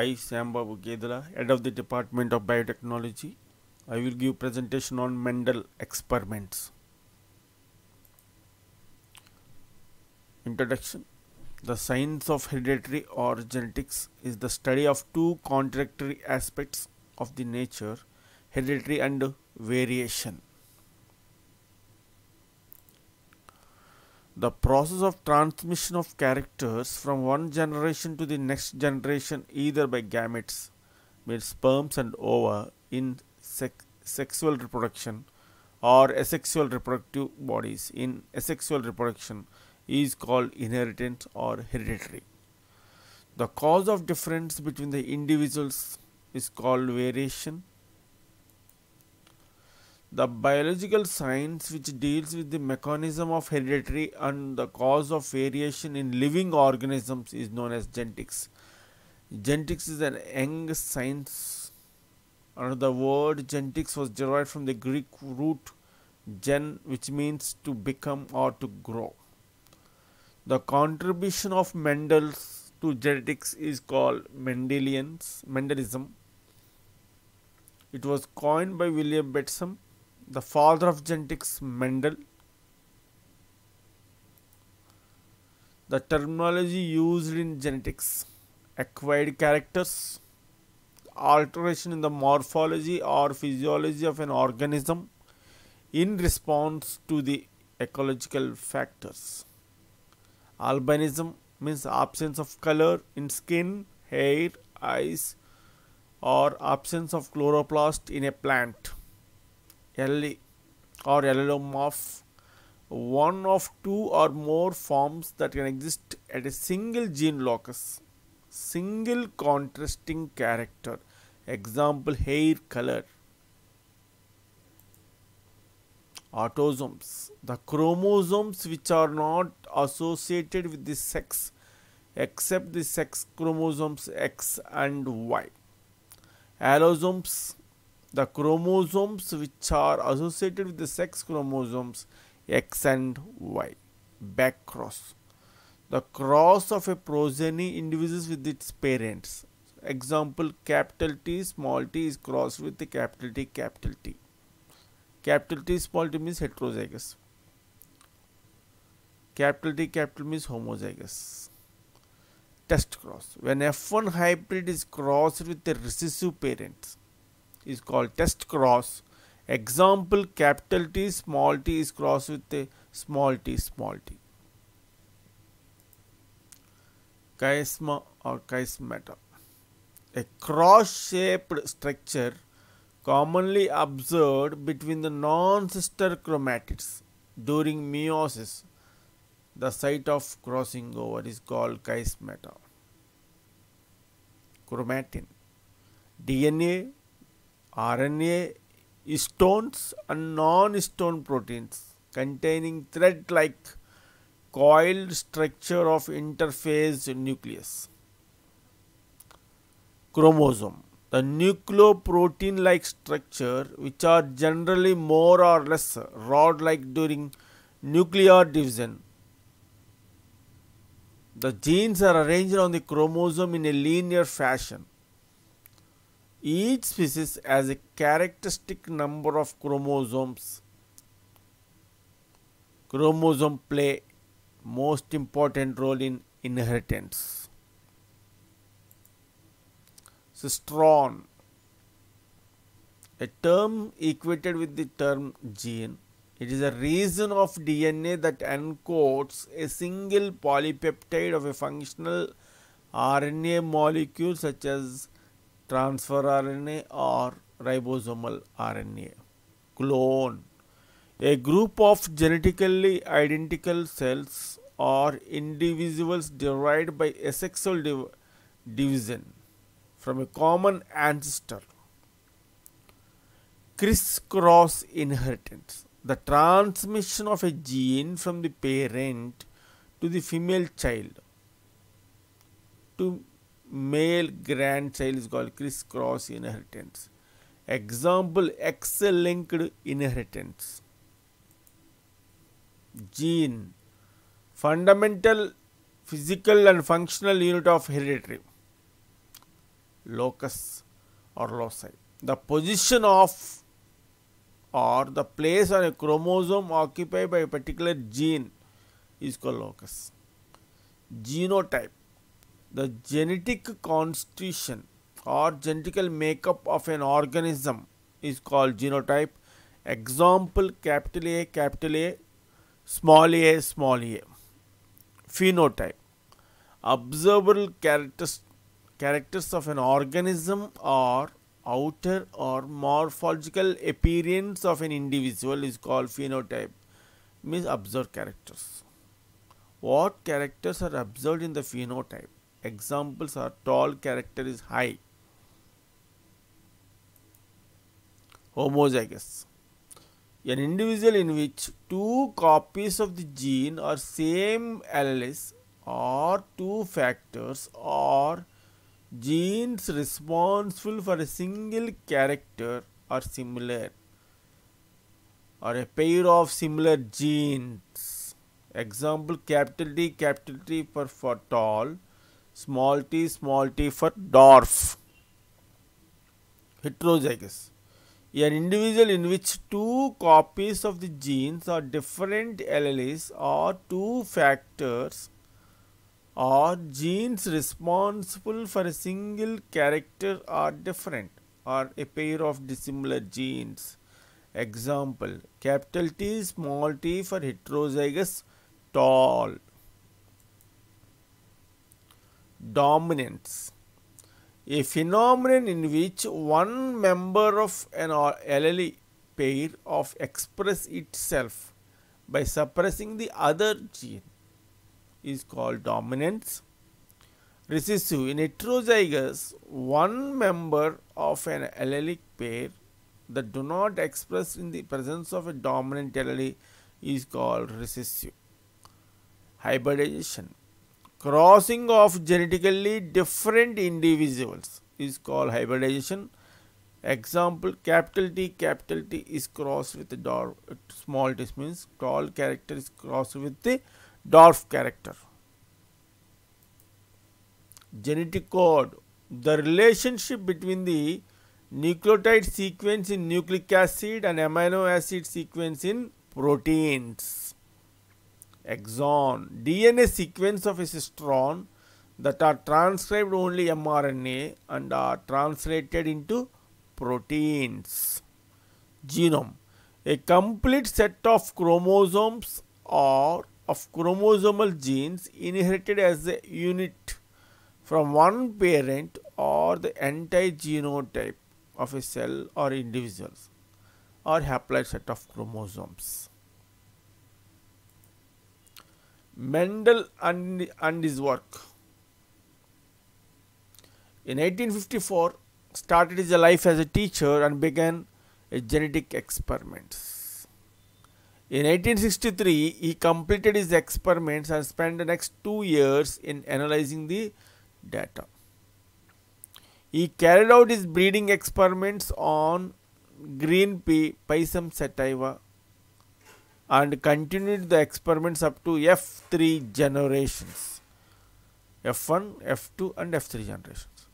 I, Sambabu Gedala, Head of the Department of Biotechnology. I will give presentation on Mendel experiments. Introduction. The science of hereditary or genetics is the study of two contradictory aspects of the nature, heredity and variation. The process of transmission of characters from one generation to the next generation either by gametes, means sperms and ova in sexual reproduction, or asexual reproductive bodies in asexual reproduction is called inheritance or hereditary. The cause of difference between the individuals is called variation. The biological science which deals with the mechanism of heredity and the cause of variation in living organisms is known as genetics. Genetics is an young science. The word genetics was derived from the Greek root gen, which means to become or to grow. The contribution of Mendel to genetics is called Mendelism. It was coined by William Bentham, the father of genetics, Mendel. The terminology used in genetics: acquired characters, alteration in the morphology or physiology of an organism in response to the ecological factors. Albinism means absence of color in skin, hair, eyes, or absence of chloroplast in a plant. LE or allelomorph, one of two or more forms that can exist at a single gene locus, single contrasting character. Example, hair color. Autosomes, the chromosomes which are not associated with the sex except the sex chromosomes X and Y. Allosomes, the chromosomes which are associated with the sex chromosomes X and Y. Backcross, the cross of a progeny individuals with its parents. Example, capital T small t is crossed with the capital T capital T. Capital T small t means heterozygous. Capital T capital means homozygous. Test cross, when F1 hybrid is crossed with the recessive parents, is called test cross. Example, capital T small t is crossed with a small t small t. Chiasma or chiasmata, a cross-shaped structure commonly observed between the non-sister chromatids during meiosis. The site of crossing over is called chiasmata. Chromatin, DNA, RNA, histones and non-histone proteins containing thread-like coiled structure of interphase nucleus. Chromosome, the nucleoprotein-like structure which are generally more or less rod-like during nuclear division. The genes are arranged on the chromosome in a linear fashion. Each species has a characteristic number of chromosomes. Chromosomes play most important role in inheritance. Cistron, a term equated with the term gene. It is a region of DNA that encodes a single polypeptide of a functional RNA molecule such as transfer RNA or ribosomal RNA. Clone, a group of genetically identical cells or individuals derived by asexual division from a common ancestor. Criss-cross inheritance, the transmission of a gene from the parent to the female child to male grandchild is called criss-cross inheritance. Example, X-linked inheritance. Gene, fundamental physical and functional unit of heredity. locus or loci. The position of or the place on a chromosome occupied by a particular gene is called locus. Genotype. The genetic constitution or genetical makeup of an organism is called genotype. Example: capital A, small a, small a. Phenotype. Observable characters of an organism or outer or morphological appearance of an individual is called phenotype. Means observed characters. What characters are observed in the phenotype? Examples are: tall character is high. Homozygous. An individual in which two copies of the gene or same alleles or two factors or genes responsible for a single character are similar, or a pair of similar genes. Example: capital T for tall, small t for dwarf. Heterozygous. An individual in which two copies of the genes or different alleles or two factors or genes responsible for a single character are different, or a pair of dissimilar genes. Example: capital T, small t for heterozygous tall. Dominance. A phenomenon in which one member of an allele pair of express itself by suppressing the other gene is called dominance. Recessive. In heterozygous, one member of an allelic pair that do not express in the presence of a dominant allele is called recessive. Hybridization. Crossing of genetically different individuals is called hybridization. Example: capital T is crossed with the small t, means tall character is crossed with the dwarf character. Genetic code. The relationship between the nucleotide sequence in nucleic acid and amino acid sequence in proteins. Exon. DNA sequence of a cistron that are transcribed only mRNA and are translated into proteins. Genome. A complete set of chromosomes or of chromosomal genes inherited as a unit from one parent, or the entire genotype of a cell or individuals, or haploid set of chromosomes. Mendel and his work. In 1854, started his life as a teacher and began a genetic experiments. In 1863, he completed his experiments and spent the next 2 years in analyzing the data. He carried out his breeding experiments on green pea, Pisum sativa, and continued the experiments up to F3 generations, F1, F2 and F3 generations.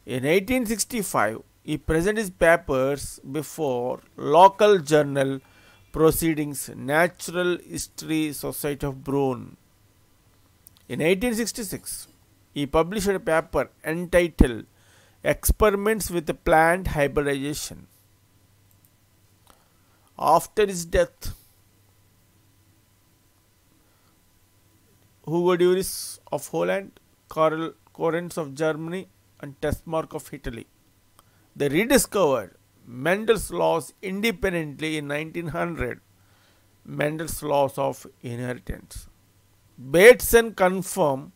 In 1865, he presented his papers before local journal Proceedings, Natural History Society of Brunn. In 1866, he published a paper entitled Experiments with Plant Hybridization. After his death, Hugo Duris of Holland, Karl Correns of Germany and Testmark of Italy, they rediscovered Mendel's laws independently in 1900, Mendel's laws of inheritance. Bateson confirmed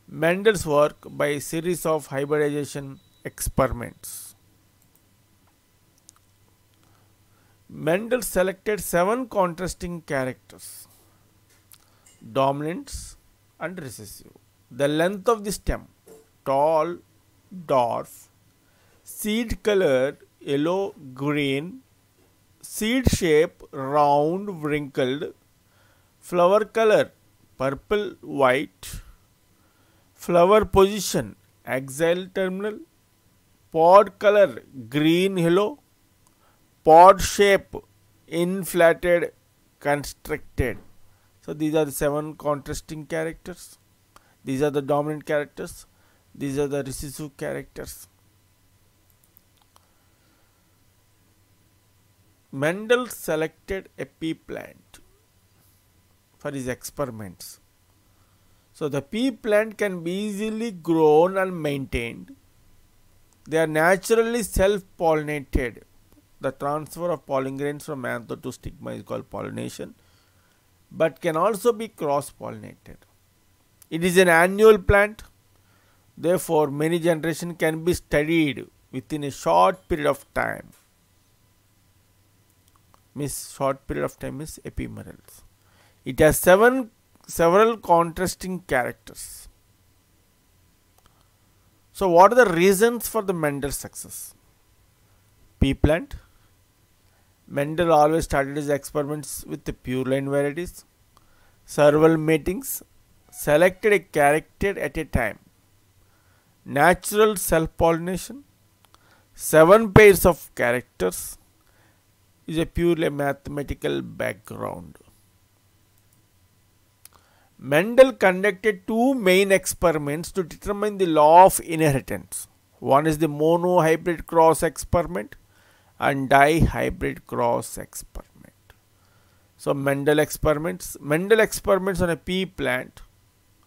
Mendel's work by a series of hybridization experiments. Mendel selected 7 contrasting characters, dominants and recessive. The length of the stem, tall, dwarf, seed color, yellow, green, seed shape, round, wrinkled, flower color, purple, white, flower position, axial terminal, pod color green yellow, pod shape inflated constricted. So these are the 7 contrasting characters. These are the dominant characters. These are the recessive characters. Mendel selected a pea plant for his experiments. So the pea plant can be easily grown and maintained. They are naturally self-pollinated. The transfer of pollen grains from anther to stigma is called pollination, but can also be cross-pollinated. It is an annual plant. Therefore, many generations can be studied within a short period of time. Short period of time is ephemerals. It has several contrasting characters. So, what are the reasons for the Mendel's success? Pea plant. Mendel always started his experiments with the pure line varieties. Several matings. Selected a character at a time. Natural self-pollination. 7 pairs of characters. Is a purely mathematical background. Mendel conducted 2 main experiments to determine the law of inheritance. One is the monohybrid cross experiment and dihybrid cross experiment. So Mendel experiments on a pea plant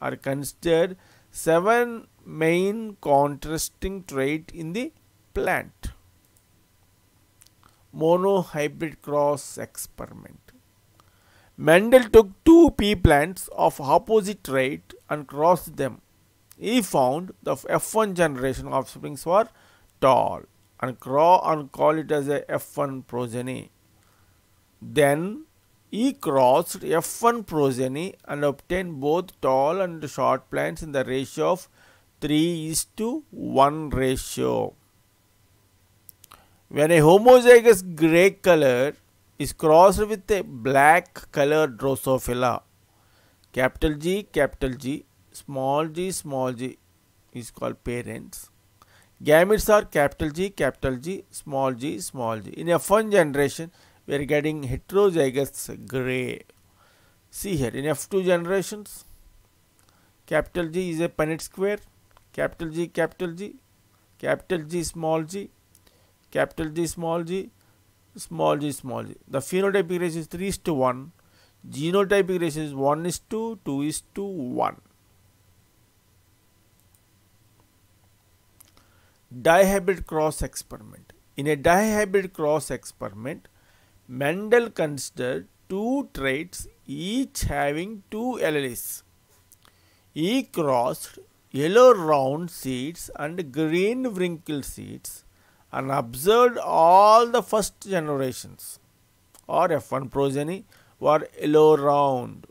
are considered 7 main contrasting traits in the plant. Monohybrid cross experiment. Mendel took 2 pea plants of opposite trait and crossed them. He found the F1 generation offsprings were tall and call it as a F1 progeny. Then he crossed F1 progeny and obtained both tall and short plants in the ratio of 3:1 ratio. When a homozygous grey color is crossed with a black colored Drosophila, capital G, small g is called parents. Gametes are capital G, small g. In F1 generation, we are getting heterozygous grey. See here, in F2 generations, capital G is a Punnett square, capital G, small g, capital G, small g. The phenotypic ratio is 3:1. Genotypic ratio is 1:2:1. Dihybrid cross experiment. In a dihybrid cross experiment, Mendel considered 2 traits each having 2 alleles. He crossed yellow round seeds and green wrinkled seeds and observed all the first generations or F1 progeny were yellow round.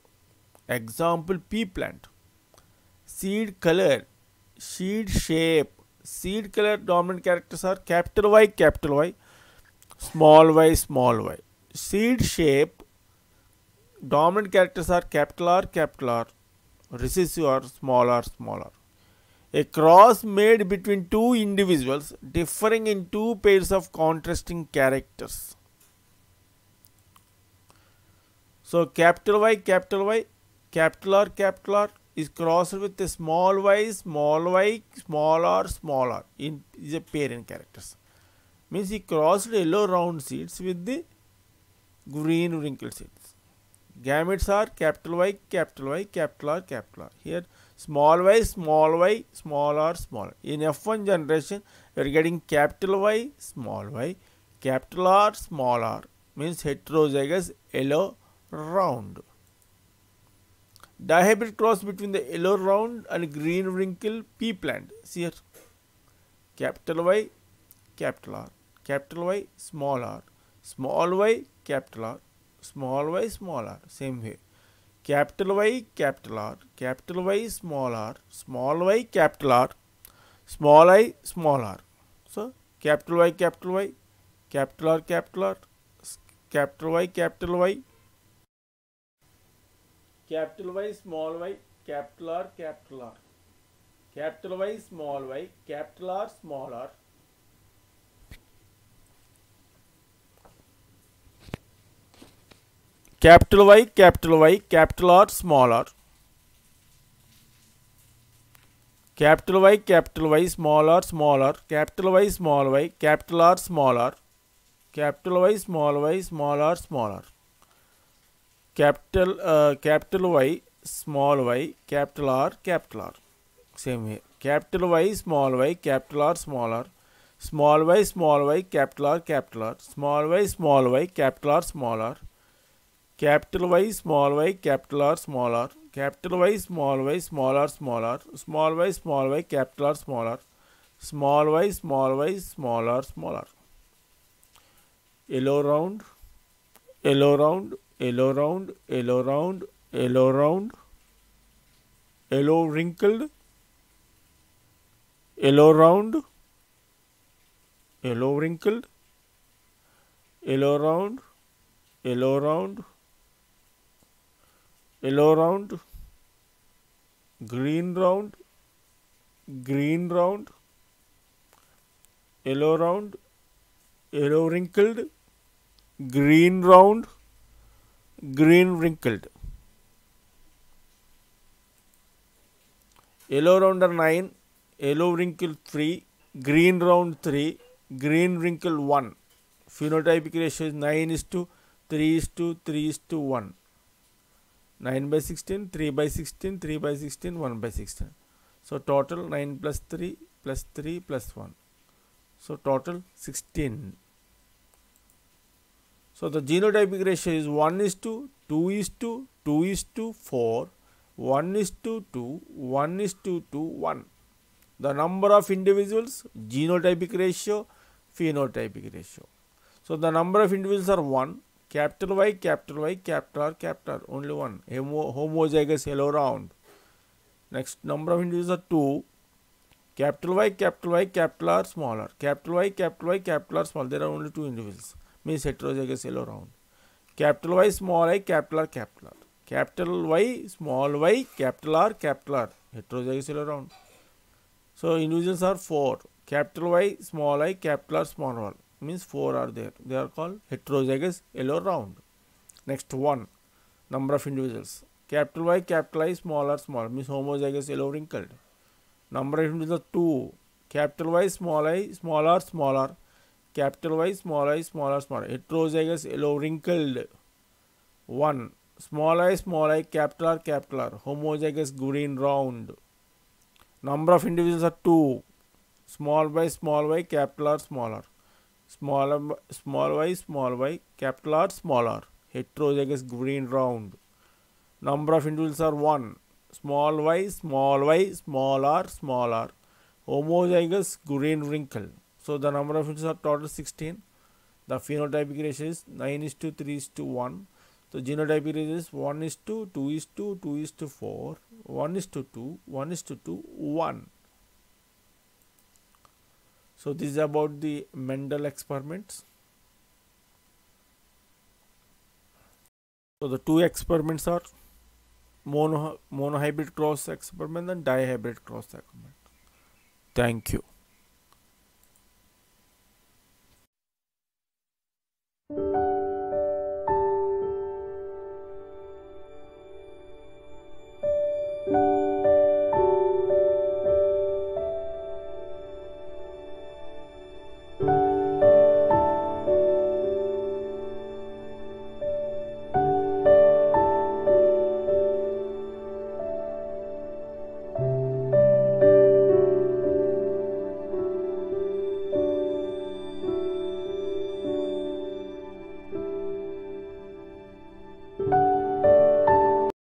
Example, pea plant. Seed color, seed shape. Seed color dominant characters are capital Y, small y. Seed shape dominant characters are capital R, recessive are small r. A cross made between 2 individuals differing in 2 pairs of contrasting characters. So capital Y, capital R is crossed with a small y, small r is a parent characters. Means he crossed yellow round seeds with the green wrinkled seeds. Gametes are capital Y, R. Here small y, small r. In F1 generation, we are getting capital Y, capital R, small r. Means heterozygous yellow round. Dihybrid cross between the yellow round and green wrinkle pea plant. See here. Capital Y, capital R. Capital Y, small r. Small y, capital R. Small y, small r. Same way. Capital Y, capital R. Capital Y, small r. Small y, capital R. Small I, small r. So, capital Y, capital R. Capital Y, capital R. Capital Y, small y, capital R. Capital Y, small y, capital R. Capital R, small r. capital Y, capital R, small r. Capital Y, small r, capital Y, small y, capital R, small r. Capital Y, small r, small r. Capital Y, small y, capital R, capital R. Same here. Capital Y, small y, capital R, small r. Small y, capital R, capital R. Small y, capital R, small r. Capital Y, small y, capital R, small r. Capital Y, small r, small r. Small y, capital R, small r. Small y, small r, small r. Yellow round, yellow round, yellow round, yellow round, yellow round, yellow wrinkled, yellow round, yellow wrinkled, yellow round, yellow round, yellow round, green round, green round, yellow round, yellow wrinkled, green round, green wrinkled. Yellow round are 9, yellow wrinkled 3, green round 3, green wrinkled 1. Phenotypic ratio is 9:3:3:1. 9/16, 3/16, 3/16, 1/16. So total 9 plus 3 plus 3 plus 1. So total 16. So the genotypic ratio is 1:2:2:2:4, 1:2, 1:2, 1. The number of individuals, genotypic ratio, phenotypic ratio. So the number of individuals are 1. Capital Y, capital R, only 1. Homozygous yellow round. Next number of individuals are 2. Capital Y, capital R, smaller. Capital Y, capital R, small. There are only 2 individuals. Means heterozygous yellow round. Capital Y, small I, capital R, capital R. Capital Y, small y, capital R, heterozygous yellow round. So individuals are 4. Capital Y, small I, capital R, small r. Means 4 are there. They are called heterozygous yellow round. Next 1. Number of individuals. Capital Y, capital I, small r, small. Means homozygous yellow wrinkled. Number of individuals are 2. Capital Y, small I, small r, small r. Capital Y, small r, small r. Heterozygous yellow wrinkled. 1. Small I, capital R, homozygous green round. Number of individuals are 2. Small y, capital R, smaller. Small y, capital R, smaller. Heterozygous green round. Number of individuals are 1. Small y, small r, smaller. Homozygous green wrinkle. So the number of individuals are total 16. The phenotypic ratio is 9:3:1. So genotypic ratio is 1:2:2:4, 1:2, 1:2, 1. So this is about the Mendel experiments. So the 2 experiments are monohybrid cross experiment and dihybrid cross experiment. Thank you.